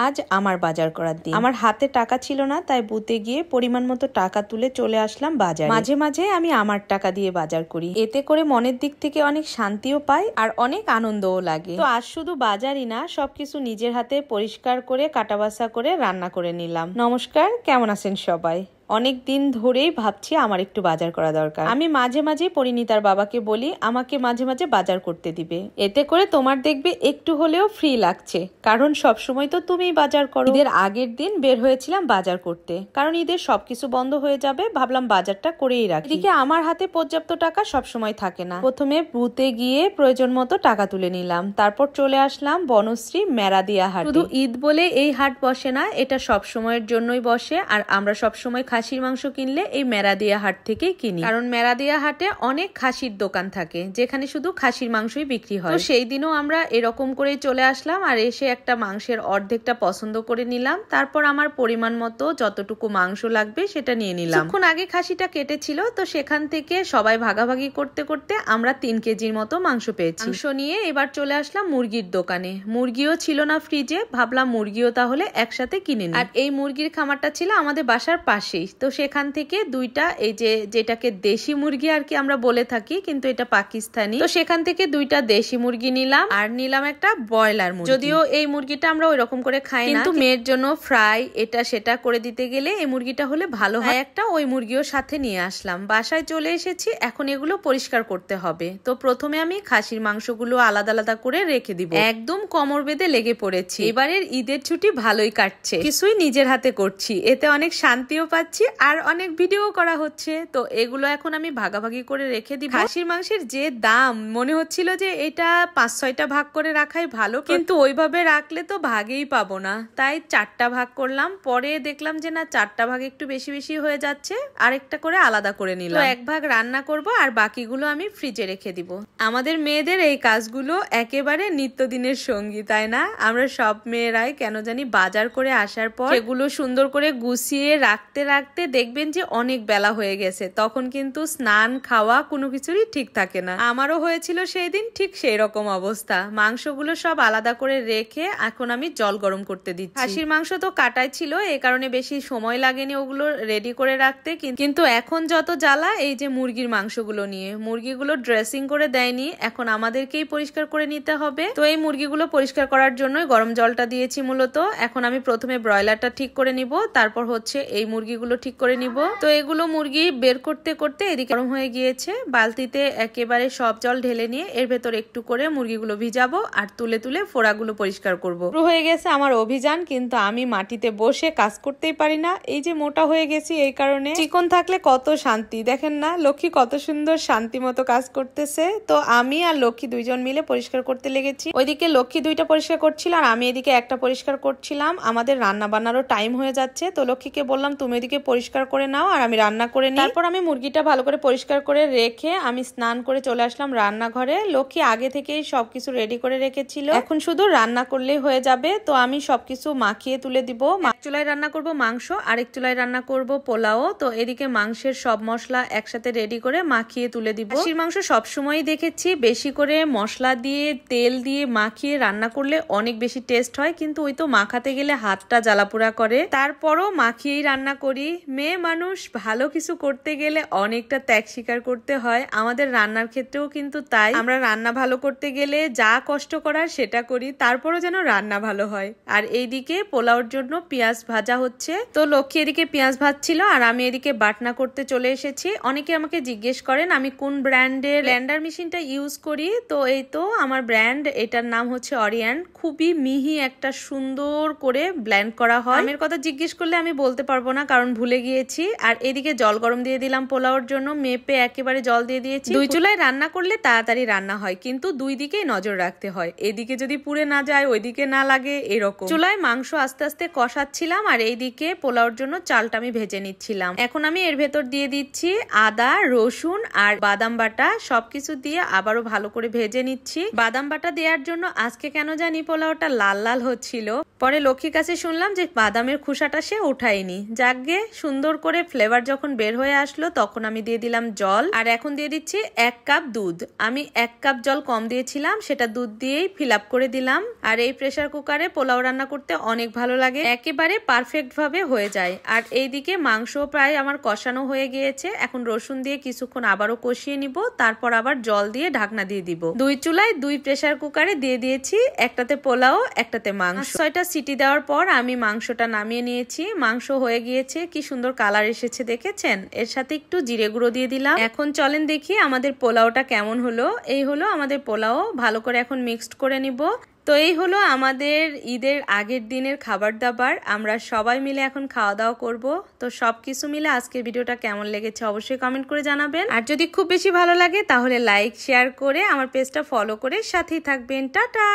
আজ আমার বাজার করার দিন। আমার হাতে টাকা ছিল না, তাই বুথে গিয়ে পরিমাণ মতো টাকা তুলে চলে আসলাম বাজারে। মাঝে মাঝে আমি আমার টাকা দিয়ে বাজার করি, এতে করে মনের দিক থেকে অনেক শান্তিও পাই আর অনেক আনন্দও লাগে। তো আজ শুধু বাজারই না, সবকিছু নিজের হাতে পরিষ্কার করে কাটাবাছা করে রান্না করে নিলাম। নমস্কার, কেমন আছেন সবাই? অনেক দিন ধরেই ভাবছি আমার একটু বাজার করা দরকার। আমি মাঝে মাঝে পরিণীতার বাবাকে বলি আমাকে মাঝে মাঝে বাজার করতে দিবে, এতে করে তোমার দেখবে একটু হলেও ফ্রি লাগছে, কারণ সব সময় তো তুমিই বাজার করো। ঈদের আগের দিন বের হয়েছিলাম বাজার করতে, কারণ ঈদের সবকিছু বন্ধ হয়ে যাবে, ভাবলাম বাজারটা করেই রাখি। এদিকে আমার হাতে পর্যাপ্ত টাকা সব সময় থাকে না। প্রথমে বুথে গিয়ে প্রয়োজন মতো টাকা তুলে নিলাম, তারপর চলে আসলাম বনশ্রী মেরাদিয়া হাট। শুধু ঈদ বলে এই হাট বসে না, এটা সব সময়ের জন্যই বসে, আর আমরা সব সময় খাসির মাংস কিনলে এই মেরাদিয়া হাট থেকেই কিনি, কারণ মেরাদিয়া হাটে অনেক খাসির দোকান থাকে যেখানে শুধু খাসির মাংসই বিক্রি হয়। তো সেই দিনও আমরা এরকম করেই চলে আসলাম, আর এসে একটা মাংসের অর্ধেকটা পছন্দ করে নিলাম। তারপর আমার পরিমাণ মতো যতটুকু মাংস লাগবে সেটা নিয়ে নিলাম। কিছুক্ষণ আগে খাসিটা কেটেছিল, তো সেখান থেকে সবাই ভাগাভাগি করতে করতে আমরা 3 কেজির মতো মাংস পেয়েছি। মাংস নিয়ে এবার চলে আসলাম মুরগির দোকানে। মুরগিও ছিল না ফ্রিজে, ভাবলাম মুরগিও তাহলে একসাথে কিনে নিই। আর এই মুরগির খামারটা ছিল আমাদের বাসার পাশেই, তো সেখান থেকে দুইটা, এই যেটাকে দেশি মুরগি আর কি আমরা বলে থাকি, কিন্তু এটা পাকিস্তানি, তো সেখান থেকে দুইটা দেশি মুরগি নিলাম, আর নিলাম একটা ব্রয়লার মুরগি। যদিও এই মুরগিটা আমরা ওই রকম করে খাই না, কিন্তু মেয়ের জন্য ফ্রাই এটা সেটা করে দিতে গেলে এই মুরগিটা হলে ভালো হয়। একটা ওই মুরগিও সাথে নিয়ে আসলাম। বাসায় চলে এসেছি, এখন এগুলো পরিষ্কার করতে হবে। তো প্রথমে আমি খাসির মাংসগুলো আলাদা আলাদা করে রেখে দিব। একদম কোমর বেঁধে লেগে পড়েছি। এবারের ঈদের ছুটি ভালোই কাটছে, কিছুই নিজের হাতে করছি, এতে অনেক শান্তিও পাচ্ছি আর অনেক ভিডিও করা হচ্ছে। তো এগুলো এখন আমি ভাগাভাগি করে রেখে দিব। খাসির মাংসের যে দাম, মনে হচ্ছিল যে এটা 5-6টা ভাগ করে রাখাই ভালো, কিন্তু ওইভাবে রাখলে তো ভাগেই পাবো না, তাই 4টা ভাগ করলাম। পরে দেখলাম যে না, 4টা ভাগ একটু বেশি বেশি হয়ে যাচ্ছে, আরেকটা করে আলাদা করে নিলাম। তো 1 ভাগ রান্না করব আর বাকিগুলো আমি ফ্রিজে রেখে দিব। আমাদের মেয়েদের এই কাজগুলো একেবারে নিত্যদিনের সঙ্গী, তাই না? আমরা সব মেয়েরাই কেন জানি বাজার করে আসার পর এগুলো সুন্দর করে গুছিয়ে রাখতে রাখতে দেখবেন যে অনেক বেলা হয়ে গেছে, তখন কিন্তু স্নান খাওয়া কোনো কিছুরই ঠিক থাকে না। আমারও হয়েছিল সেই দিন ঠিক সেই রকম অবস্থা। মাংসগুলো সব আলাদা করে রেখে এখন আমি জল গরম করতে দিচ্ছি। খাসির মাংস তো কাটাই ছিল, এই কারণে বেশি সময় লাগেনি ওগুলো রেডি করে রাখতে, কিন্তু এখন যত জ্বালা এই যে মুরগির মাংসগুলো নিয়ে। মুরগিগুলো ড্রেসিং করে দেয়নি, এখন আমাদেরকেই পরিষ্কার করে নিতে হবে। তো এই মুরগিগুলো পরিষ্কার করার জন্যই গরম জলটা দিয়েছি মূলত। এখন আমি প্রথমে ব্রয়লারটা ঠিক করে নিব, তারপর হচ্ছে এই মুরগিগুলো ঠিক করে নিব। তো এগুলো মুরগি বের করতে করতে এদিকে গরম হয়ে গিয়েছে। বালতিতে একেবারে সব জল ঢেলে নিয়ে এর ভেতর একটু করে মুরগিগুলো ভিজাবো আর তুলে তুলে ফোড়াগুলো পরিষ্কার করব। শুরু হয়ে গেছে আমার অভিযান, কিন্তু আমি মাটিতে বসে কাজ করতেই পারি না। এই যে মোটা হয়ে গেছি, এই কারণে। চিকন থাকলে কত শান্তি, দেখেন না লক্ষ্মী কত সুন্দর শান্তি মতো কাজ করতেছে। তো আমি আর লক্ষ্মী দুইজন মিলে পরিষ্কার করতে লেগেছি। ওইদিকে লক্ষ্মী 2টা পরিষ্কার করছিল আর আমি এদিকে একটা পরিষ্কার করছিলাম। আমাদের রান্না বান্নারও টাইম হয়ে যাচ্ছে, তো লক্ষ্মীকে বললাম তুমি এদিকে পরিষ্কার করে নাও আর আমি রান্না করে নিই। তারপর আমি মুরগিটা ভালো করে পরিষ্কার করে রেখে আমি স্নান করে চলে আসলাম রান্নাঘরে। লক্ষ্মী আগে থেকেই সবকিছু রেডি করে রেখেছিল, এখন শুধু রান্না করলেই হয়ে যাবে। তো আমি সবকিছু মাখিয়ে তুলে দিব। এক চুলায় রান্না করব মাংস, আরেক চুলায় রান্না করব পোলাও। তো এদিকে মাংসের সব মশলা একসাথে রেডি করে মাখিয়ে তুলে দিব। খাসির মাংস সবসময় দেখেছি বেশি করে মশলা দিয়ে তেল দিয়ে মাখিয়ে রান্না করলে অনেক বেশি টেস্ট হয়, কিন্তু ওই তো মাখাতে গেলে হাতটা জ্বালাপোড়া করে। তারপরও মাখিয়েই রান্না করি। মেয়ে মানুষ ভালো কিছু করতে গেলে অনেকটা ত্যাগ স্বীকার করতে হয়। আমাদের রান্নার ক্ষেত্রেও কিন্তু তাই। আমরা রান্না ভালো করতে গেলে যা কষ্ট করার সেটা করি, তারপরও যেন রান্না ভালো হয়। আর এইদিকে পোলাওর জন্য পেঁয়াজ ভাজা হচ্ছে। তো লক্ষ্মী এদিকে পেঁয়াজ ভাজছিল আর আমি এদিকে বাটনা করতে চলে এসেছি। অনেকে আমাকে জিজ্ঞেস করেন আমি কোন ব্র্যান্ডের ব্লেন্ডার মেশিনটা ইউজ করি। তো এই তো আমার ব্র্যান্ড, এটার নাম হচ্ছে অরিয়ান। খুবই মিহি একটা সুন্দর করে ব্লেন্ড করা হয়। আমের কথা জিজ্ঞেস করলে আমি বলতে পারবো না, কারণ ভুলে গিয়েছি। আর এদিকে জল গরম দিয়ে দিলাম পোলাওর জন্য, মেপে একেবারে জল দিয়ে দিয়েছি। 2 চুলায় রান্না করলে তাড়াতাড়ি রান্না হয়, কিন্তু 2 দিকেই নজর রাখতে হয়, এদিকে যদি পুড়ে না যায় ওইদিকে না লাগে এরকম। চুলায় মাংস আস্তে আস্তে কষাচ্ছিলাম আর এইদিকে পোলাওর জন্য চালটা আমি ভেজে নিচ্ছিলাম। এখন আমি এর ভেতর দিয়ে দিচ্ছি আদা, রসুন আর বাদাম বাটা, সবকিছু দিয়ে আবারও ভালো করে ভেজে নিচ্ছি। বাদাম বাটা দেওয়ার জন্য আজকে কেন জানি পোলাওটা লাল লাল হচ্ছিল। পরে লক্ষ্মীর কাছে শুনলাম যে বাদামের খোসাটা সে উঠায়নি। যাকগে, সুন্দর করে ফ্লেভার যখন বের হয়ে আসলো তখন আমি দিয়ে দিলাম জল, আর এখন দিয়ে দিচ্ছি 1 কাপ দুধ। আমি 1 কাপ জল কম দিয়েছিলাম, সেটা দুধ দিয়েই ফিল আপ করে দিলাম। আর এই প্রেসার কুকারে পোলাও রান্না করতে অনেক ভালো লাগে, একেবারে পারফেক্ট ভাবে হয়ে যায়। আর এইদিকে মাংস প্রায় আমার কষানো হয়ে গিয়েছে, এখন রসুন দিয়ে কিছুক্ষণ আবারও কষিয়ে নিব, তারপর আবার জল দিয়ে ঢাকনা দিয়ে দিব। 2 চুলায় 2 প্রেসার কুকারে দিয়ে দিয়েছি, একটাতে পোলাও একটাতে মাংস। 6টা সিটি দেওয়ার পর আমি মাংসটা নামিয়ে নিয়েছি। মাংস হয়ে গিয়েছে, কি সুন্দর কালার এসেছে দেখেছেন। এর সাথে একটু জিরে গুঁড়ো দিয়ে দিলাম। এখন চলেন দেখি আমাদের পোলাওটা কেমন হলো। এই হলো আমাদের পোলাও, ভালো করে এখন মিক্সড করে নিব। তো এই হলো আমাদের ঈদের আগের দিনের খাবার দাবার, আমরা সবাই মিলে এখন খাওয়া দাওয়া করব। তো সবকিছু মিলে আজকের ভিডিওটা কেমন লেগেছে অবশ্যই কমেন্ট করে জানাবেন। আর যদি খুব বেশি ভালো লাগে তাহলে লাইক শেয়ার করে আমার পেজটা ফলো করে সাথেই থাকবেন। টাটা।